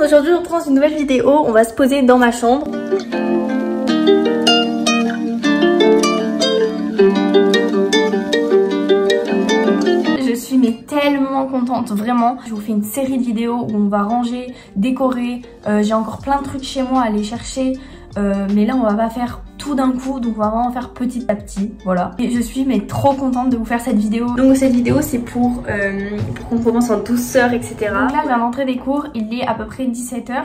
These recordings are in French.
monde, aujourd'hui on se retrouve dans une nouvelle vidéo, on va se poser dans ma chambre. Je suis mais tellement contente, vraiment. Je vous fais une série de vidéos où on va ranger, décorer, j'ai encore plein de trucs chez moi à aller chercher. Mais là on va pas faire tout d'un coup, donc on va vraiment faire petit à petit, voilà. Et je suis mais trop contente de vous faire cette vidéo. Donc cette vidéo c'est pour qu'on commence en douceur, etc. Donc là je viens d'entrer des cours, il est à peu près 17 h.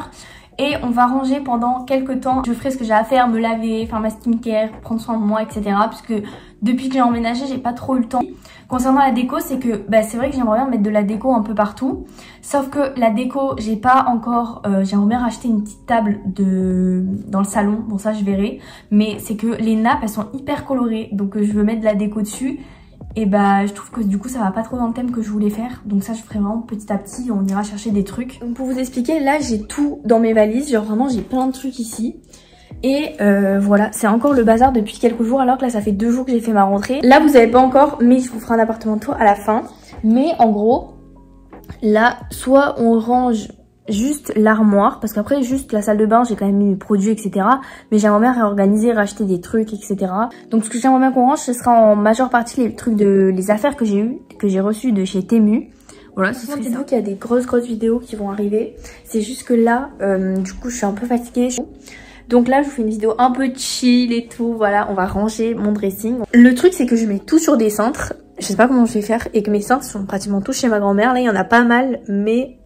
Et on va ranger pendant quelques temps. Je ferai ce que j'ai à faire, me laver, faire ma skincare, prendre soin de moi, etc. Puisque depuis que j'ai emménagé, j'ai pas trop eu le temps. Concernant la déco, c'est que c'est vrai que j'aimerais bien mettre de la déco un peu partout. Sauf que la déco, j'ai pas encore... j'aimerais bien racheter une petite table dans le salon. Bon ça je verrai. Mais c'est que les nappes, elles sont hyper colorées. Donc je veux mettre de la déco dessus. Et je trouve que du coup ça va pas trop dans le thème que je voulais faire. Donc ça je ferai vraiment petit à petit, on ira chercher des trucs. Donc pour vous expliquer, là j'ai tout dans mes valises. Genre vraiment j'ai plein de trucs ici. Et voilà, c'est encore le bazar depuis quelques jours, alors que là ça fait 2 jours que j'ai fait ma rentrée. Là vous avez pas encore, mais je vous ferai un appartement tour à la fin. Mais en gros, là soit on range juste l'armoire, parce qu'après juste la salle de bain j'ai quand même mis mes produits, etc. Mais j'aimerais bien réorganiser, racheter des trucs, etc. Donc ce que j'aimerais bien qu'on range, ce sera en majeure partie les trucs les affaires que j'ai reçues de chez Temu. Voilà, ce serait ça. Dites-vous qu'il y a des grosses vidéos qui vont arriver. C'est juste que là, du coup je suis un peu fatiguée. Donc là je vous fais une vidéo un peu chill et tout, voilà, on va ranger mon dressing. Le truc c'est que je mets tout sur des cintres, je sais pas comment je vais faire, et que mes cintres sont pratiquement tous chez ma grand-mère. Là il y en a pas mal, mais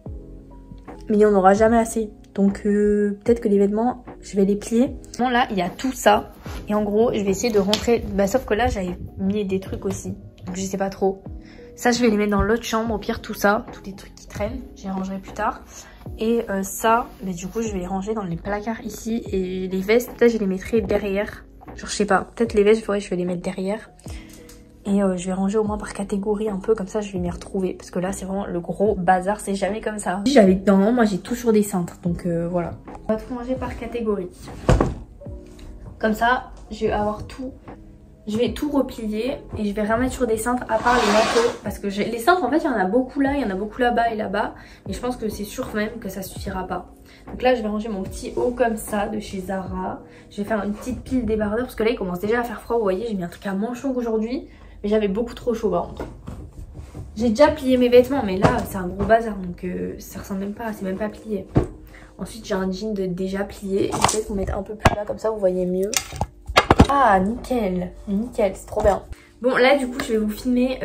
il n'y en aura jamais assez. Donc peut-être que les vêtements, je vais les plier. Bon là il y a tout ça, et en gros je vais essayer de rentrer, sauf que là j'avais mis des trucs aussi, donc je sais pas trop. Ça je vais les mettre dans l'autre chambre, au pire tout ça, tous les trucs qui traînent, j'y rangerai plus tard. Et ça, du coup je vais les ranger dans les placards ici. Et les vestes, peut-être je les mettrai derrière. Genre je sais pas, peut-être les vestes, je vais les mettre derrière. Et je vais ranger au moins par catégorie un peu, comme ça je vais m'y retrouver. Parce que là c'est vraiment le gros bazar, c'est jamais comme ça. Normalement moi j'ai toujours des cintres, donc voilà. On va tout ranger par catégorie. Comme ça je vais avoir tout. Je vais tout replier et je vais remettre sur des cintres à part les manteaux. Parce que les cintres en fait il y en a beaucoup là, il y en a beaucoup là-bas et là-bas. Et je pense que c'est sûr même que ça suffira pas. Donc là je vais ranger mon petit haut comme ça de chez Zara. Je vais faire une petite pile débardeur parce que là il commence déjà à faire froid. Vous voyez, j'ai mis un truc à manchon aujourd'hui. Mais j'avais beaucoup trop chaud par contre. J'ai déjà plié mes vêtements mais là c'est un gros bazar. Donc ça ressemble même pas, c'est même pas plié. Ensuite j'ai un jean déjà plié. Je vais peut-être vous mettre un peu plus là comme ça vous voyez mieux. Ah nickel, nickel, c'est trop bien. Bon là du coup je vais vous filmer,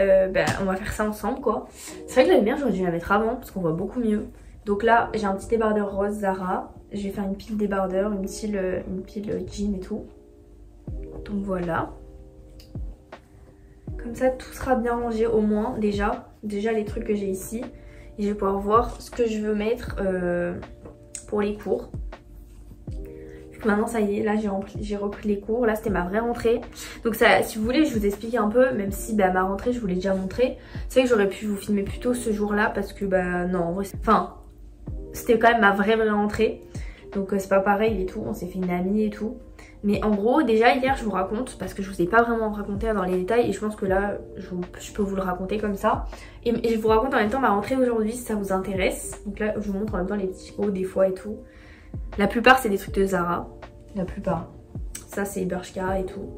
on va faire ça ensemble quoi. C'est vrai que la lumière j'aurais dû la mettre avant parce qu'on voit beaucoup mieux. Donc là j'ai un petit débardeur rose Zara. Je vais faire une pile débardeur, une pile jean et tout. Donc voilà. Comme ça tout sera bien rangé au moins déjà les trucs que j'ai ici. Et je vais pouvoir voir ce que je veux mettre pour les cours. Maintenant ça y est, là j'ai repris les cours, là c'était ma vraie rentrée. Donc ça, si vous voulez je vous explique un peu, même si ma rentrée je vous l'ai déjà montré. C'est vrai que j'aurais pu vous filmer plus tôt ce jour là parce que non en vrai, enfin c'était quand même ma vraie rentrée. Donc c'est pas pareil et tout, on s'est fait une amie et tout. Mais en gros déjà hier je vous raconte, parce que je vous ai pas vraiment raconté dans les détails. Et je pense que là je peux vous le raconter comme ça. Et je vous raconte en même temps ma rentrée aujourd'hui si ça vous intéresse. Donc là je vous montre en même temps les petits hauts des fois et tout. La plupart c'est des trucs de Zara, la plupart. Ça c'est Bershka et tout.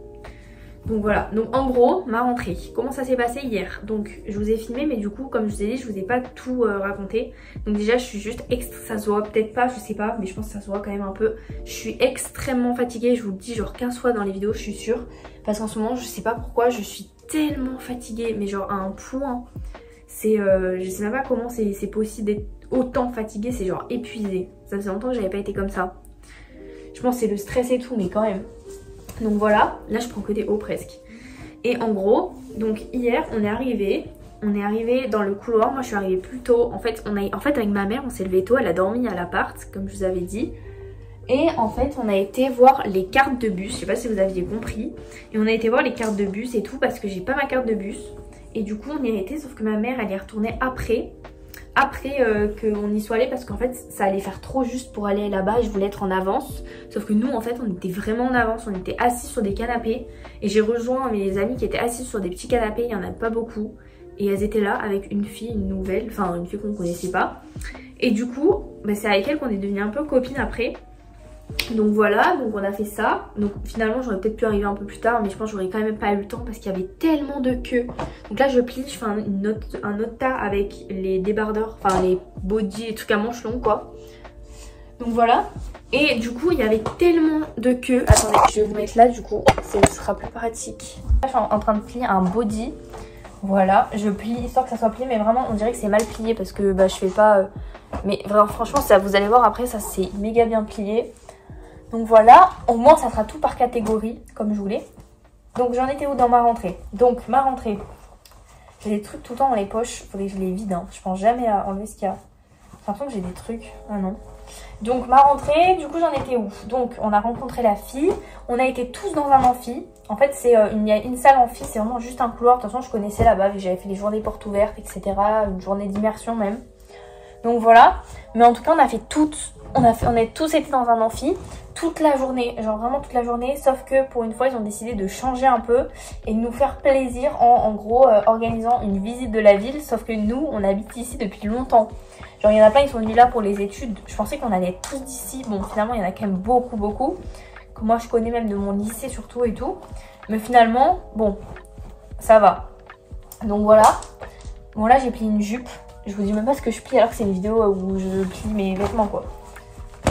Donc voilà, donc en gros ma rentrée, comment ça s'est passé hier. Donc je vous ai filmé mais du coup comme je vous ai dit je vous ai pas tout raconté. Donc déjà je suis juste ça se voit peut-être pas, je sais pas, mais je pense que ça se voit quand même un peu. Je suis extrêmement fatiguée, je vous le dis genre 15 fois dans les vidéos je suis sûre. Parce qu'en ce moment je sais pas pourquoi je suis tellement fatiguée, mais genre à un point. Je sais même pas comment c'est possible d'être autant fatiguée, c'est genre épuisée. Ça faisait longtemps que j'avais pas été comme ça. Je pense que c'est le stress et tout, mais quand même. Donc voilà, là je prends que des hauts presque. Et en gros, donc hier on est arrivé dans le couloir. Moi je suis arrivée plus tôt. En fait avec ma mère on s'est levé tôt, elle a dormi à l'appart comme je vous avais dit. Et en fait on a été voir les cartes de bus, je sais pas si vous aviez compris. Et on a été voir les cartes de bus et tout parce que j'ai pas ma carte de bus. Et du coup on y a été, sauf que ma mère elle y est retournée après qu'on y soit allé, parce qu'en fait ça allait faire trop juste pour aller là-bas et je voulais être en avance. Sauf que nous en fait on était vraiment en avance, on était assis sur des canapés. Et j'ai rejoint mes amis qui étaient assis sur des petits canapés, il n'y en a pas beaucoup. et elles étaient là avec une fille, une nouvelle, enfin une fille qu'on connaissait pas. Et du coup, bah, c'est avec elle qu'on est devenus un peu copines après. Donc voilà, donc on a fait ça. Donc finalement j'aurais peut-être pu arriver un peu plus tard, mais je pense que j'aurais quand même pas eu le temps parce qu'il y avait tellement de queues. Donc là je plie, je fais un autre tas avec les débardeurs, enfin les bodys et trucs à manches longues quoi. Donc voilà. Et du coup il y avait tellement de queues. Attendez, je vais vous mettre là du coup, ce sera plus pratique. Là je suis en train de plier un body. Voilà, je plie histoire que ça soit plié, mais vraiment on dirait que c'est mal plié parce que bah, je fais pas... Mais vraiment franchement ça, vous allez voir après, ça c'est méga bien plié. Donc voilà, au moins ça sera tout par catégorie, comme je voulais. Donc j'en étais où dans ma rentrée? Donc ma rentrée, j'ai des trucs tout le temps dans les poches, faudrait que je les vide, hein. Je pense jamais à enlever ce qu'il y a. J'ai l'impression que j'ai des trucs, ah non. Donc ma rentrée, du coup j'en étais où? Donc on a rencontré la fille, on a été tous dans un amphi. En fait il y a une salle amphi, c'est vraiment juste un couloir. De toute façon je connaissais là-bas, j'avais fait les journées portes ouvertes, etc. Une journée d'immersion même. Donc voilà, mais en tout cas on a fait toutes, on a tous été dans un amphi. Toute la journée, genre vraiment toute la journée, sauf que pour une fois ils ont décidé de changer un peu et de nous faire plaisir en gros organisant une visite de la ville, sauf que nous on habite ici depuis longtemps. Genre il y en a plein, ils sont venus là pour les études, je pensais qu'on allait tous d'ici, bon finalement il y en a quand même beaucoup, que moi je connais même de mon lycée surtout et tout, mais finalement bon ça va. Donc voilà, bon là j'ai plié une jupe, je vous dis même pas ce que je plie alors que c'est une vidéo où je plie mes vêtements quoi.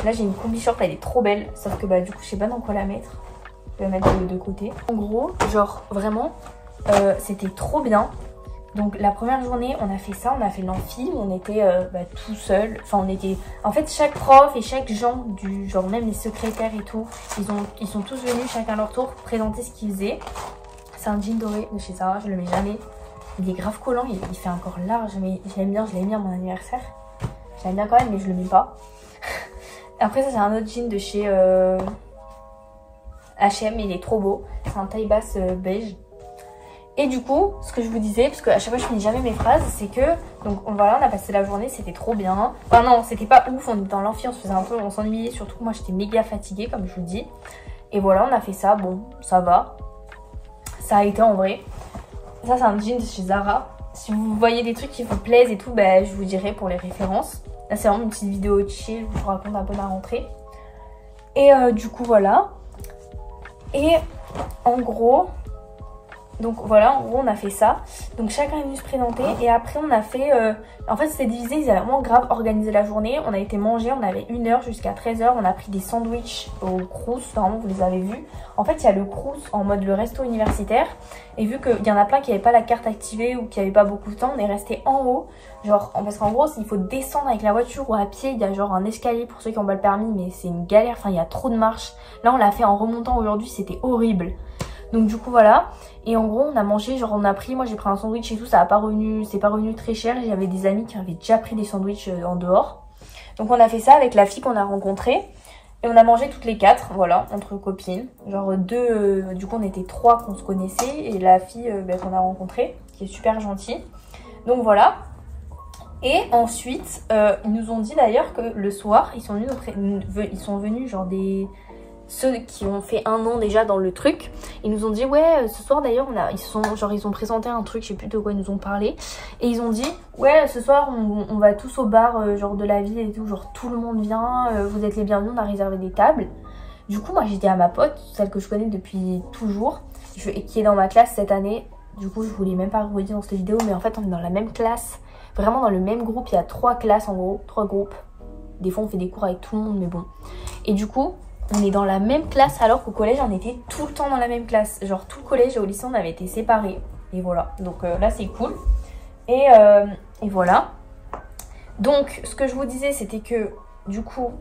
Là j'ai une combi short, elle est trop belle, sauf que bah du coup je sais pas dans quoi la mettre. Je vais la mettre de côté. En gros, genre vraiment, c'était trop bien. Donc la première journée on a fait ça, on a fait l'amphi, on était tout seul. Enfin on était, en fait chaque prof et chaque gens du genre, même les secrétaires et tout, ils sont tous venus chacun à leur tour présenter ce qu'ils faisaient. C'est un jean doré de chez Zara, je le mets jamais. Il est grave collant, il fait encore large, mais je l'aime bien, je l'ai mis à mon anniversaire. Je l'aime bien quand même mais je le mets pas. Après ça c'est un autre jean de chez H&M, il est trop beau. C'est un taille basse beige. Et du coup, ce que je vous disais, parce qu'à chaque fois je finis jamais mes phrases, c'est que donc voilà, on a passé la journée, c'était trop bien. Enfin non, c'était pas ouf, on était dans l'amphi, on se faisait un peu, on s'ennuyait, surtout que moi j'étais méga fatiguée comme je vous dis. Et voilà, on a fait ça, bon, ça va. Ça a été en vrai. Ça c'est un jean de chez Zara. Si vous voyez des trucs qui vous plaisent et tout, bah, je vous dirai pour les références. Là c'est vraiment une petite vidéo chill, je vous raconte un peu ma rentrée. Et du coup voilà. Et en gros, donc voilà, en gros on a fait ça. Donc chacun est venu se présenter et après on a fait... en fait c'était divisé, ils avaient vraiment grave organisé la journée. On a été manger, on avait 1h jusqu'à 13h. On a pris des sandwichs au Crous, normalement vous les avez vus. En fait il y a le Crous en mode le resto universitaire. Et vu qu'il y en a plein qui n'avaient pas la carte activée ou qui n'avaient pas beaucoup de temps, on est resté en haut. Genre, parce qu'en gros il faut descendre avec la voiture ou à pied. Il y a genre un escalier pour ceux qui n'ont pas le permis, mais c'est une galère, enfin il y a trop de marches. Là on l'a fait en remontant aujourd'hui, c'était horrible. Donc du coup voilà, et en gros on a mangé, genre on a pris, moi j'ai pris un sandwich et tout, ça a pas revenu, c'est pas revenu très cher. J'avais des amis qui avaient déjà pris des sandwichs en dehors. Donc on a fait ça avec la fille qu'on a rencontrée. Et on a mangé toutes les 4, voilà, entre copines. Genre du coup on était 3 qu'on se connaissait et la fille qu'on a rencontrée, qui est super gentille. Donc voilà. Et ensuite, ils nous ont dit d'ailleurs que le soir, ils sont venus genre ceux qui ont fait 1 an déjà dans le truc. Ils nous ont dit ouais ce soir d'ailleurs ils ont présenté un truc, je sais plus de quoi ils nous ont parlé. Et ils ont dit ouais ce soir on va tous au bar genre de la ville et tout, genre tout le monde vient, vous êtes les bienvenus, on a réservé des tables. Du coup moi j'ai dit à ma pote, celle que je connais depuis toujours, et qui est dans ma classe cette année. Du coup je voulais même pas vous dire dans cette vidéo, mais en fait on est dans la même classe, vraiment dans le même groupe. Il y a 3 classes en gros, 3 groupes. Des fois on fait des cours avec tout le monde mais bon. Et du coup on est dans la même classe alors qu'au collège on était tout le temps dans la même classe. Genre tout le collège et au lycée on avait été séparés. Et voilà, donc là c'est cool. Et voilà. Donc ce que je vous disais c'était que du coup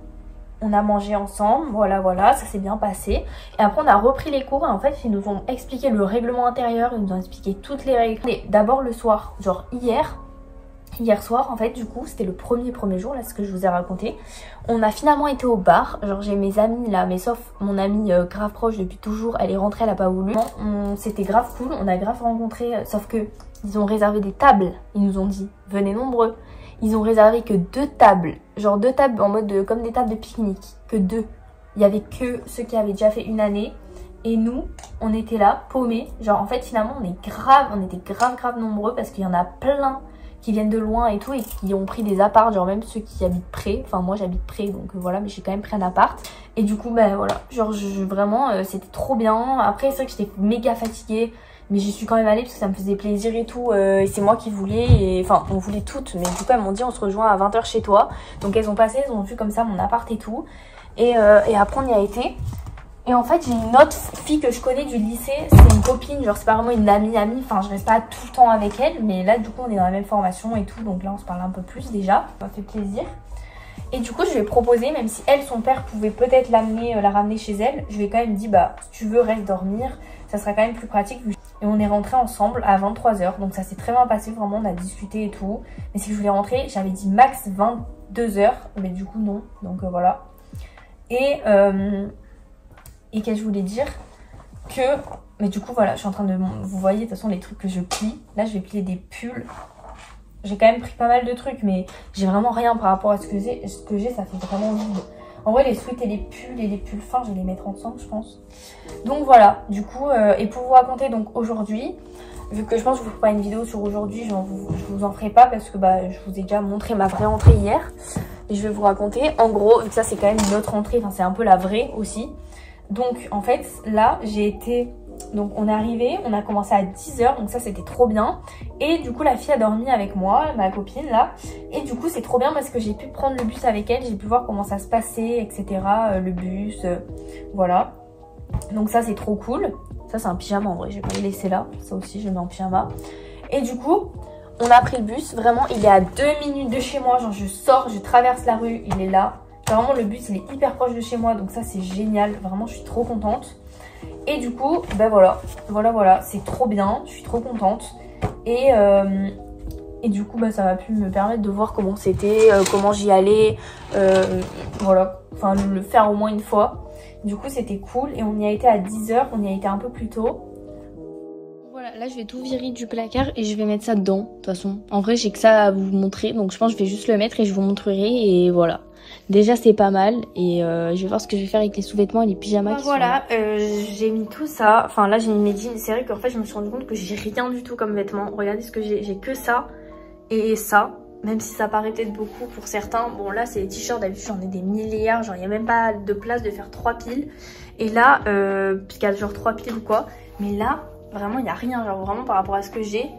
on a mangé ensemble, voilà, ça s'est bien passé. Et après on a repris les cours et en fait ils nous ont expliqué le règlement intérieur, ils nous ont expliqué toutes les règles. D'abord le soir, genre hier soir en fait, du coup c'était le premier jour, là ce que je vous ai raconté. On a finalement été au bar, genre j'ai mes amis là, mais sauf mon amie grave proche depuis toujours, elle est rentrée, elle a pas voulu. C'était grave cool, on a grave rencontré, sauf que ils ont réservé des tables, ils nous ont dit venez nombreux. Ils ont réservé que 2 tables, genre 2 tables en mode comme des tables de pique-nique, que 2. Il y avait que ceux qui avaient déjà fait 1 année Et nous, on était là, paumés. Genre en fait finalement on était grave nombreux parce qu'il y en a plein qui viennent de loin et tout et qui ont pris des apparts, genre même ceux qui habitent près. Enfin moi j'habite près donc voilà, mais j'ai quand même pris un appart. Et du coup bah voilà, genre vraiment c'était trop bien. Après c'est vrai que j'étais méga fatiguée, mais j'y suis quand même allée parce que ça me faisait plaisir et tout. Et c'est moi qui voulais, et enfin on voulait toutes, mais du coup elles m'ont dit on se rejoint à 20 h chez toi. Donc elles ont vu comme ça mon appart et tout. Et après on y a été. Et en fait j'ai une autre fille que je connais du lycée, c'est une copine, genre c'est pas vraiment une amie, enfin je reste pas tout le temps avec elle, mais là du coup on est dans la même formation et tout, donc là on se parle un peu plus déjà, ça fait plaisir. Et du coup je lui ai proposé, même si elle, son père pouvait peut-être la ramener chez elle, je lui ai quand même dit bah si tu veux reste dormir, ça sera quand même plus pratique. Et on est rentrés ensemble à 23 h, donc ça s'est très bien passé, vraiment on a discuté et tout. Mais si je voulais rentrer, j'avais dit max 22 h, mais du coup non, donc voilà. Et qu'est-ce que je voulais dire que... Mais du coup voilà, je suis en train de... Vous voyez de toute façon les trucs que je plie. Là je vais plier des pulls. J'ai quand même pris pas mal de trucs, mais j'ai vraiment rien par rapport à ce que j'ai. Ça fait vraiment vide. En vrai les sweats et les pulls fins, je vais les mettre ensemble je pense. Donc voilà, du coup, et pour vous raconter donc aujourd'hui, vu que je pense que je vous ferai pas une vidéo sur aujourd'hui, je vous en ferai pas parce que bah je vous ai déjà montré ma vraie entrée hier. Et je vais vous raconter, en gros, vu que ça c'est quand même une autre entrée, enfin c'est un peu la vraie aussi. Donc en fait là j'ai été, donc on est arrivé, on a commencé à 10 h, donc ça c'était trop bien. Et du coup la fille a dormi avec moi, ma copine là. Et du coup c'est trop bien parce que j'ai pu prendre le bus avec elle, j'ai pu voir comment ça se passait, etc. Le bus, voilà. Donc ça c'est trop cool. Ça c'est un pyjama en vrai, je vais pas le laisser là, ça aussi je le mets en pyjama. Et du coup on a pris le bus, vraiment il est à 2 minutes de chez moi, genre je sors, je traverse la rue, il est là. Vraiment le bus il est hyper proche de chez moi, donc ça c'est génial, vraiment je suis trop contente. Et du coup ben voilà, c'est trop bien, je suis trop contente. Et du coup bah, ça m'a pu me permettre de voir comment c'était, comment j'y allais, voilà, enfin le faire au moins une fois. Du coup c'était cool et on y a été à 10 h, on y a été un peu plus tôt. Voilà, là je vais tout virer du placard et je vais mettre ça dedans, de toute façon. En vrai j'ai que ça à vous montrer, donc je pense que je vais juste le mettre et je vous montrerai et voilà. Déjà c'est pas mal et je vais voir ce que je vais faire avec les sous-vêtements et les pyjamas. Voilà, j'ai mis tout ça, enfin là j'ai mis mes jeans, c'est vrai qu'en fait je me suis rendu compte que j'ai rien du tout comme vêtements. Regardez ce que j'ai que ça et ça, même si ça paraît peut-être beaucoup pour certains. Bon là c'est les t-shirts, d'habitude j'en ai des milliards, genre il n'y a même pas de place de faire 3 piles. Et là, puisqu'il y a genre 3 piles ou quoi, mais là vraiment il n'y a rien, genre vraiment par rapport à ce que j'ai.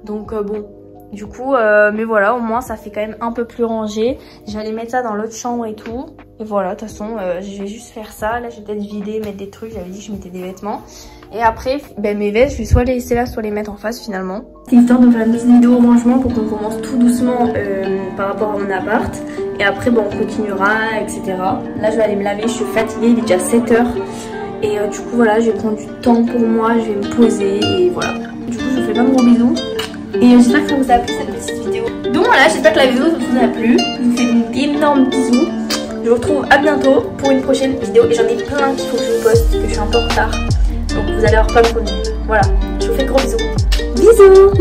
Donc bon... Du coup, mais voilà, au moins ça fait quand même un peu plus rangé. J'allais mettre ça dans l'autre chambre et tout. Et voilà, de toute façon, je vais juste faire ça. Là, je vais peut-être vider, mettre des trucs. J'avais dit que je mettais des vêtements. Et après, ben, mes vestes, je vais soit les laisser là, soit les mettre en face finalement. C'est histoire de faire une petite vidéo rangement pour qu'on commence tout doucement par rapport à mon appart. Et après, bon, on continuera, etc. Là, je vais aller me laver. Je suis fatiguée, il est déjà 7 h. Et du coup, voilà, je vais prendre du temps pour moi. Je vais me poser et voilà. Du coup, je vous fais plein de gros bisous. Et j'espère que ça vous a plu cette petite vidéo. Donc voilà, j'espère que la vidéo vous a plu. Je vous fais d'énormes bisous. Je vous retrouve à bientôt pour une prochaine vidéo. Et j'en ai plein qu'il faut que je vous poste, que je suis un peu en retard. Donc vous allez avoir plein de contenu. Voilà, je vous fais de gros bisous. Bisous.